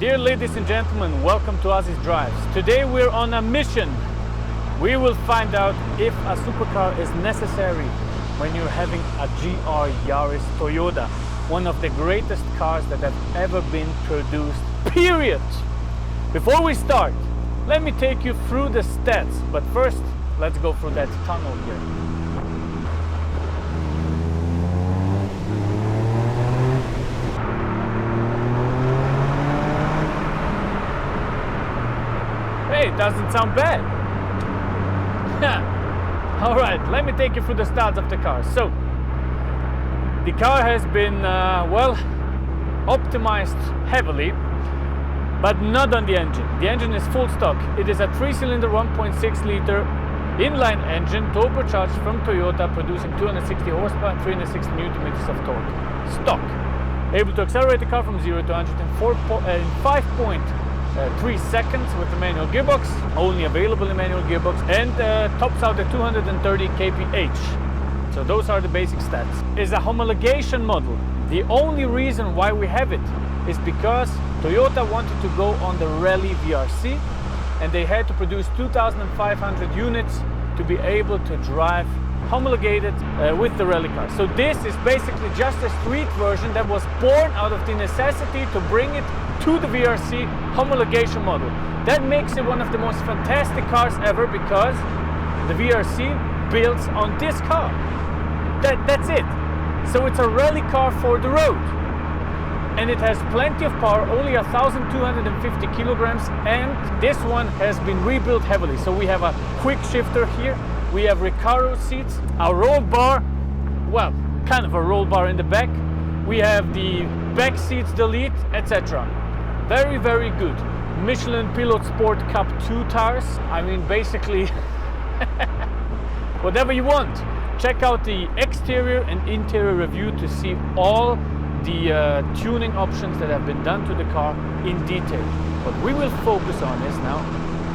Dear ladies and gentlemen, welcome to AzizDrives. Today we're on a mission. We will find out if a supercar is necessary when you're having a GR Yaris Toyota, one of the greatest cars that have ever been produced, period. Before we start, let me take you through the stats, but first, let's go through that tunnel here. Hey, it doesn't sound bad. All right, let me take you through the stats of the car. So, the car has been, well, optimized heavily, but not on the engine. The engine is full stock. It is a 3-cylinder 1.6 liter inline engine, turbocharged from Toyota, producing 260 horsepower and 360 newton meters of torque. Stock. Able to accelerate the car from 0 to 100 in 5.3 seconds with the manual gearbox, only available in manual gearbox, and tops out at 230 kph. So those are the basic stats. It's a homologation model. The only reason why we have it is because Toyota wanted to go on the Rally VRC, and they had to produce 2,500 units to be able to drive homologated with the rally car. So this is basically just a street version that was born out of the necessity to bring it to the VRC homologation model. That makes it one of the most fantastic cars ever because the VRC builds on this car. That's it. So it's a rally car for the road. And it has plenty of power, only 1,250 kilograms, and this one has been rebuilt heavily. So we have a quick shifter here, we have Recaro seats, a roll bar, well, kind of a roll bar in the back, we have the back seats delete, etc. Very, very good. Michelin Pilot Sport Cup 2 tires. I mean, basically, whatever you want. Check out the exterior and interior review to see all the tuning options that have been done to the car in detail. What we will focus on is now,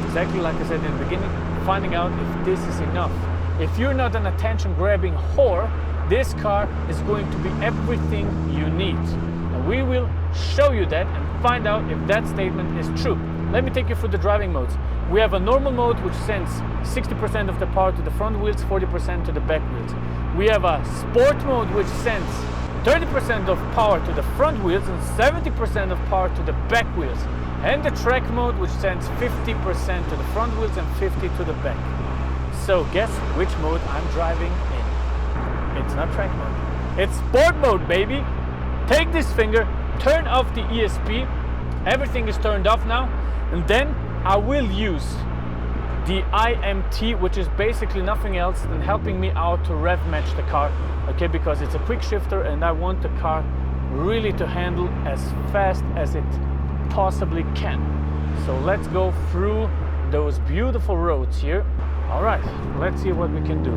exactly like I said in the beginning, finding out if this is enough. If you're not an attention-grabbing whore, this car is going to be everything you need. And we will show you that and find out if that statement is true. Let me take you through the driving modes. We have a normal mode which sends 60% of the power to the front wheels, 40% to the back wheels. We have a sport mode which sends 30% of power to the front wheels and 70% of power to the back wheels. And the track mode which sends 50% to the front wheels and 50% to the back. So guess which mode I'm driving in? It's not track mode. It's sport mode, baby. Take this finger, turn off the ESP. Everything is turned off now. And then I will use the IMT, which is basically nothing else than helping me out to rev match the car, okay, because it's a quick shifter and I want the car really to handle as fast as it possibly can. So let's go through those beautiful roads here. All right, let's see what we can do.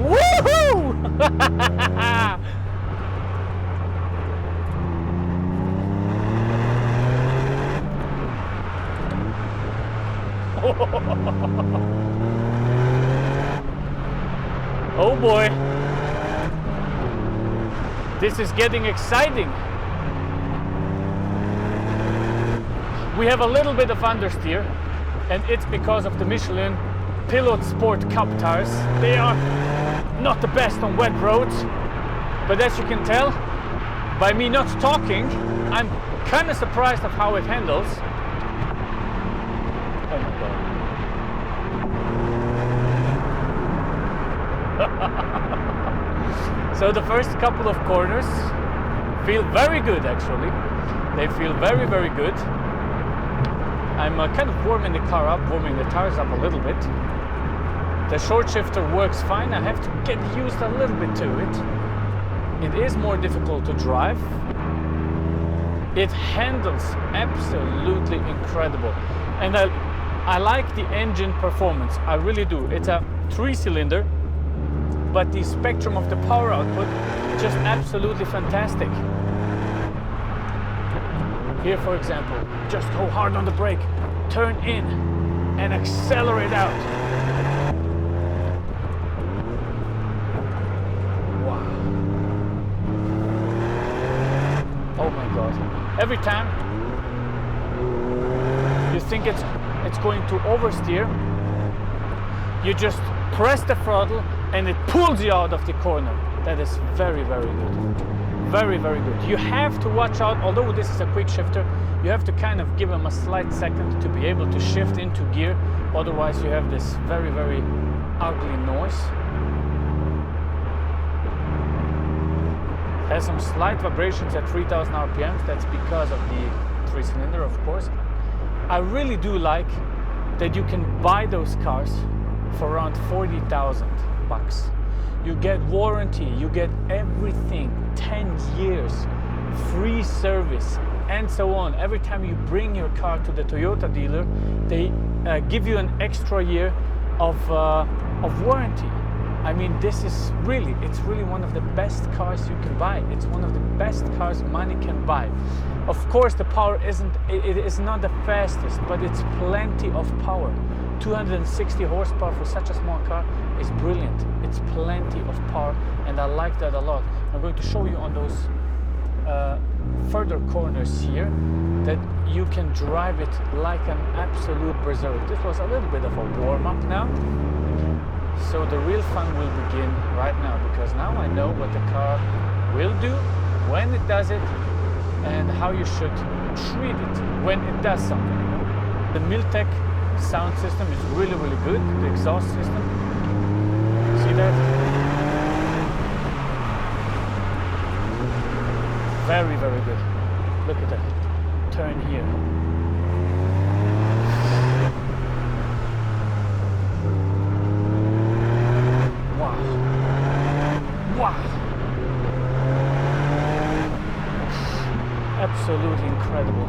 Woohoo! Oh boy, this is getting exciting. We have a little bit of understeer, and it's because of the Michelin Pilot Sport Cup tires. They are not the best on wet roads, but as you can tell by me not talking, I'm kind of surprised of how it handles. Oh my god. So the first couple of corners feel very good actually. They feel very, very good. I'm kind of warming the car up, warming the tires up a little bit. The short shifter works fine. I have to get used a little bit to it. It is more difficult to drive. It handles absolutely incredible. And I like the engine performance, I really do. It's a 3-cylinder, but the spectrum of the power output just absolutely fantastic. Here, for example, just go hard on the brake, turn in, and accelerate out. Wow. Oh my God. Every time you think it's going to oversteer, you just press the throttle and it pulls you out of the corner. That is very, very good. Very, very good. You have to watch out, although this is a quick shifter, you have to kind of give them a slight second to be able to shift into gear. Otherwise you have this very, very ugly noise. It has some slight vibrations at 3000 RPMs. That's because of the 3-cylinder, of course. I really do like that you can buy those cars for around 40,000 bucks. You get warranty, you get everything, 10 years, free service, and so on. Every time you bring your car to the Toyota dealer, they give you an extra year of warranty. I mean, this is really, it's really one of the best cars you can buy. It's one of the best cars money can buy. Of course, the power it is not the fastest, but it's plenty of power. 260 horsepower for such a small car is brilliant. It's plenty of power, and I like that a lot. I'm going to show you on those further corners here that you can drive it like an absolute berserk. This was a little bit of a warm-up now. So the real fun will begin right now, because now I know what the car will do, when it does it, and how you should treat it when it does something. You know? The Miltech sound system is really, really good. The exhaust system, see that? Very, very good. Look at that. Turn here. Wow. Wow. Absolutely incredible.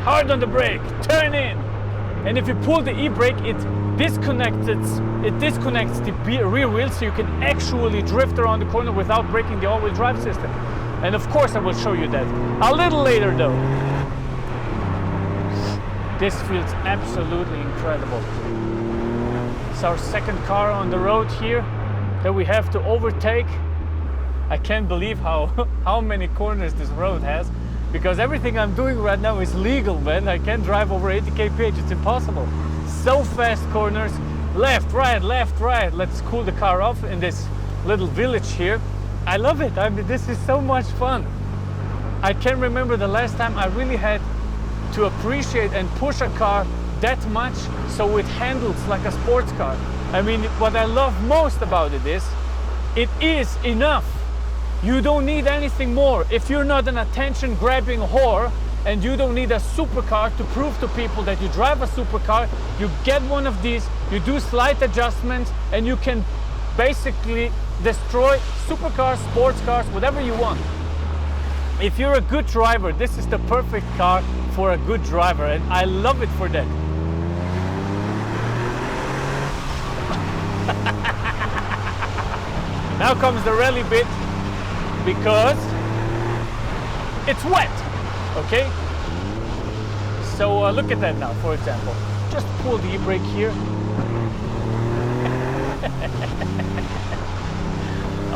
Hard on the brake, turn in, and if you pull the e-brake, it disconnects the rear wheel, so you can actually drift around the corner without breaking the all-wheel drive system. And of course I will show you that a little later though. This feels absolutely incredible. It's our second car on the road here that we have to overtake. I can't believe how many corners this road has, because everything I'm doing right now is legal, man. I can't drive over 80 kph, it's impossible. So fast corners, left, right, left, right. Let's cool the car off in this little village here. I love it. I mean, this is so much fun. I can't remember the last time I really had to appreciate and push a car that much so it handles like a sports car. I mean, what I love most about it is enough. You don't need anything more. If you're not an attention-grabbing whore and you don't need a supercar to prove to people that you drive a supercar, you get one of these, you do slight adjustments, and you can basically destroy supercars, sports cars, whatever you want. If you're a good driver, this is the perfect car for a good driver, and I love it for that. Now comes the rally bit, because it's wet, okay? So look at that now, for example. Just pull the e-brake here.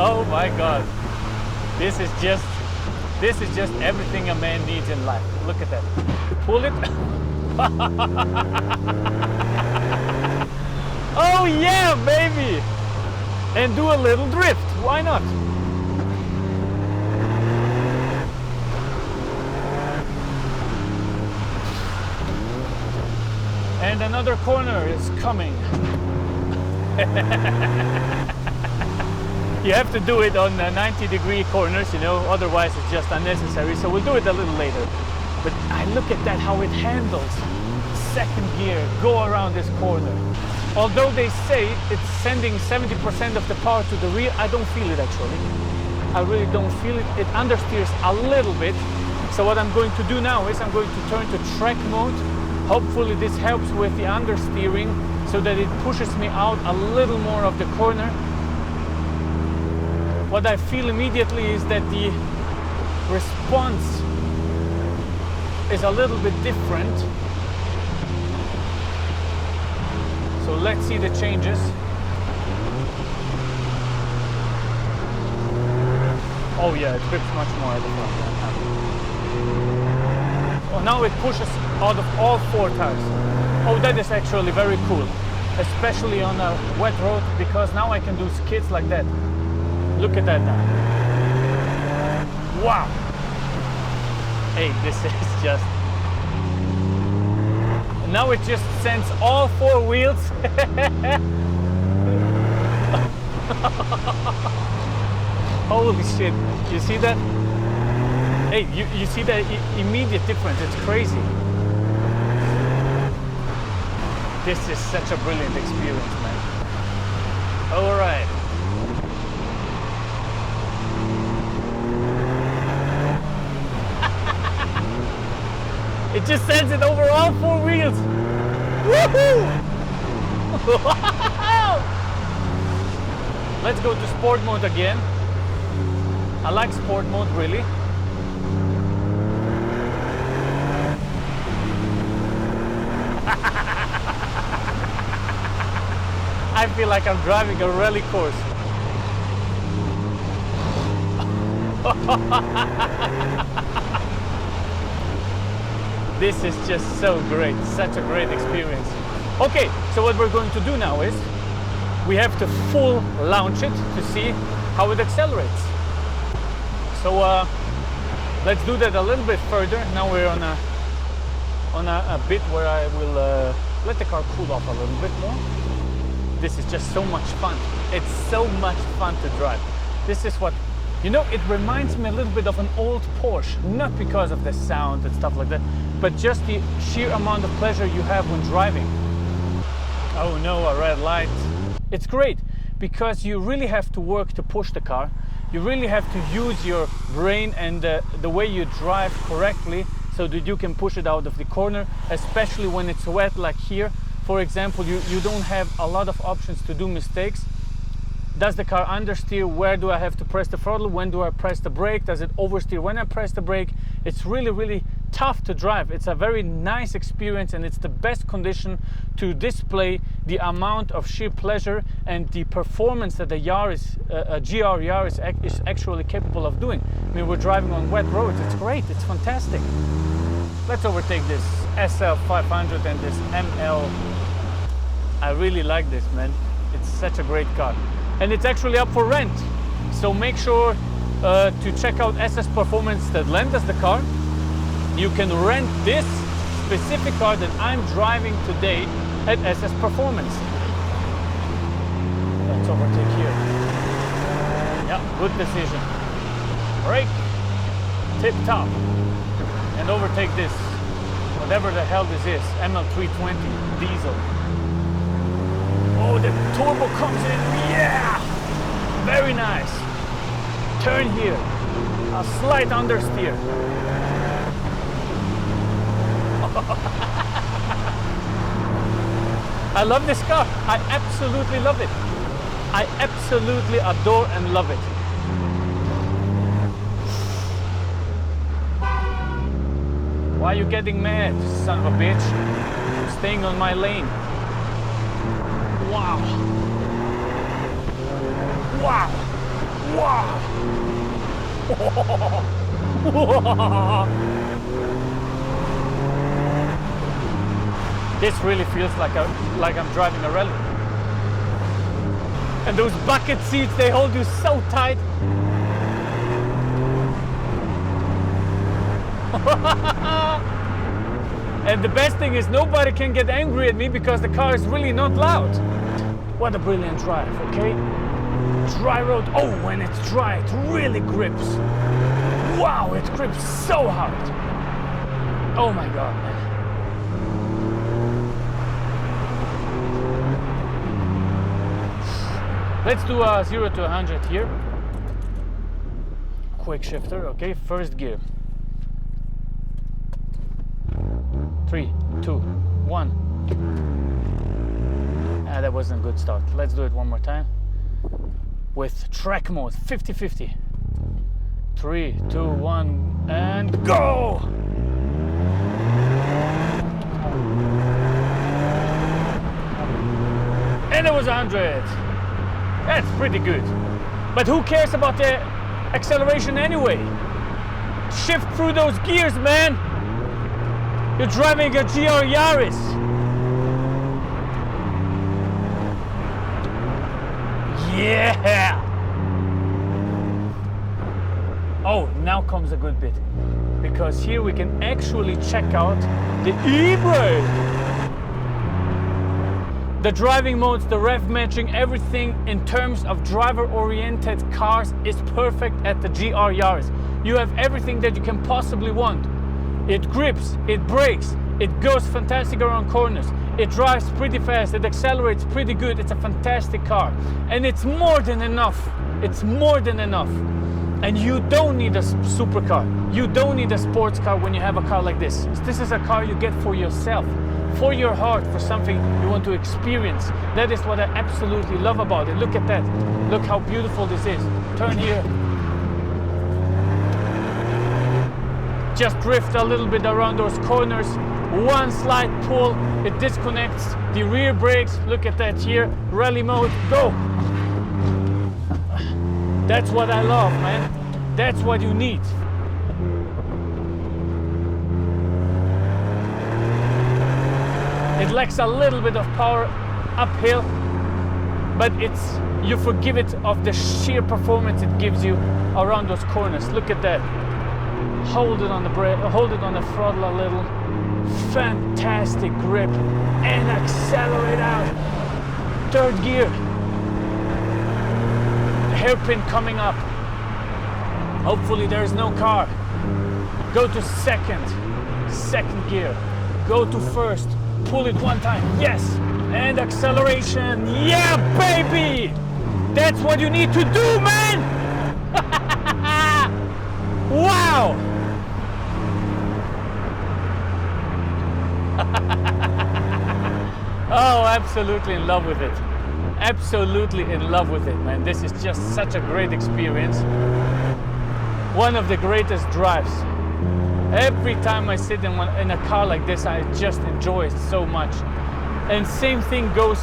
Oh my God. This is just everything a man needs in life. Look at that. Pull it. Oh yeah, baby! And do a little drift. Why not? And another corner is coming. You have to do it on 90-degree corners, you know, otherwise it's just unnecessary. So we'll do it a little later. But I look at that, how it handles. Second gear, go around this corner. Although they say it's sending 70% of the power to the rear, I don't feel it actually. I really don't feel it. It understeers a little bit. So what I'm going to do now is I'm going to turn to track mode. Hopefully this helps with the understeering so that it pushes me out a little more of the corner. What I feel immediately is that the response is a little bit different. So let's see the changes. Oh yeah, it grips much more at the front. Oh, now it pushes out of all 4 tires. Oh, that is actually very cool, especially on a wet road, because now I can do skids like that. Look at that now. Wow. Hey, this is just... Now it just sends all 4 wheels. Holy shit, you see that? Hey, you see the immediate difference, it's crazy. This is such a brilliant experience, man. All right. It just sends it over all 4 wheels. Woohoo! Let's go to sport mode again. I like sport mode, really. I feel like I'm driving a rally course. This is just so great, such a great experience. Okay, so what we're going to do now is we have to full launch it to see how it accelerates. So let's do that a little bit further. Now we're on a bit where I will let the car cool off a little bit more. This is just so much fun. It's so much fun to drive. This is what, you know, it reminds me a little bit of an old Porsche, not because of the sound and stuff like that, but just the sheer amount of pleasure you have when driving. Oh no, a red light. It's great because you really have to work to push the car. You really have to use your brain and the way you drive correctly so that you can push it out of the corner, especially when it's wet like here. For example, you don't have a lot of options to do mistakes. Does the car understeer? Where do I have to press the throttle? When do I press the brake? Does it oversteer when I press the brake? It's really, really tough to drive. It's a very nice experience and it's the best condition to display the amount of sheer pleasure and the performance that the Yaris, GR Yaris is actually capable of doing. I mean, we're driving on wet roads. It's great. It's fantastic. Let's overtake this SL500 and this ML. I really like this, man. It's such a great car. And it's actually up for rent. So make sure to check out SS Performance that lent us the car. You can rent this specific car that I'm driving today at SS Performance. Let's overtake here. Yeah, good decision. Brake, tip top. And overtake this, whatever the hell this is, ML320 diesel. Oh, the turbo comes in, yeah! Very nice. Turn here, a slight understeer. I love this car. I absolutely love it. I absolutely adore and love it. Why are you getting mad, son of a bitch? I'm staying on my lane. Wow. Wow. Wow. This really feels like I'm driving a rally. And those bucket seats, they hold you so tight. And the best thing is nobody can get angry at me because the car is really not loud. What a brilliant drive, okay? Dry road, oh, when it's dry, it really grips. Wow, it grips so hard. Oh my God, man. Let's do a 0 to 100 here. Quick shifter, okay, first gear. 3, 2, 1. That wasn't a good start. Let's do it one more time. With track mode, 50-50. 3, 2, 1, and go! And it was 100. That's pretty good. But who cares about the acceleration anyway? Shift through those gears, man. You're driving a GR Yaris. Yeah! Oh, now comes a good bit. Because here we can actually check out the e-brake. The driving modes, the rev matching, everything in terms of driver-oriented cars is perfect at the GR Yaris. You have everything that you can possibly want. It grips, it brakes, it goes fantastic around corners, it drives pretty fast, it accelerates pretty good. It's a fantastic car. And it's more than enough. It's more than enough. And you don't need a supercar. You don't need a sports car when you have a car like this. This is a car you get for yourself, for your heart, for something you want to experience. That is what I absolutely love about it. Look at that. Look how beautiful this is. Turn here. Just drift a little bit around those corners. One slight pull, it disconnects the rear brakes. Look at that here. Rally mode, go. That's what I love, man. That's what you need. It lacks a little bit of power uphill, but you forgive it of the sheer performance it gives you around those corners. Look at that. Hold it on the brake, hold it on the throttle a little. Fantastic grip and accelerate out. Third gear. Hairpin coming up. Hopefully there is no car. Go to second gear. Go to first. Pull it one time, yes, and acceleration, yeah, baby! That's what you need to do, man! Wow! Oh, absolutely in love with it. Absolutely in love with it, man. This is just such a great experience. One of the greatest drives. Every time I sit in a car like this, I just enjoy it so much. And same thing goes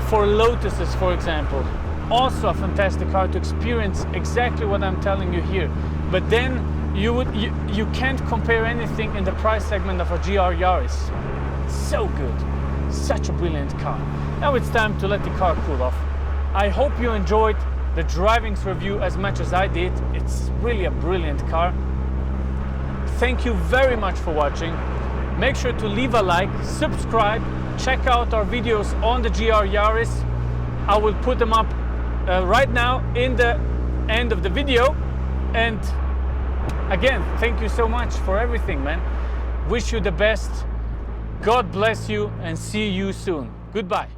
for Lotuses, for example. Also a fantastic car to experience exactly what I'm telling you here. But then you can't compare anything in the price segment of a GR Yaris. So good. Such a brilliant car. Now it's time to let the car cool off. I hope you enjoyed the driving's review as much as I did. It's really a brilliant car. Thank you very much for watching. Make sure to leave a like, subscribe, check out our videos on the GR Yaris. I will put them up right now in the end of the video. And again, thank you so much for everything, man. Wish you the best. God bless you and see you soon. Goodbye.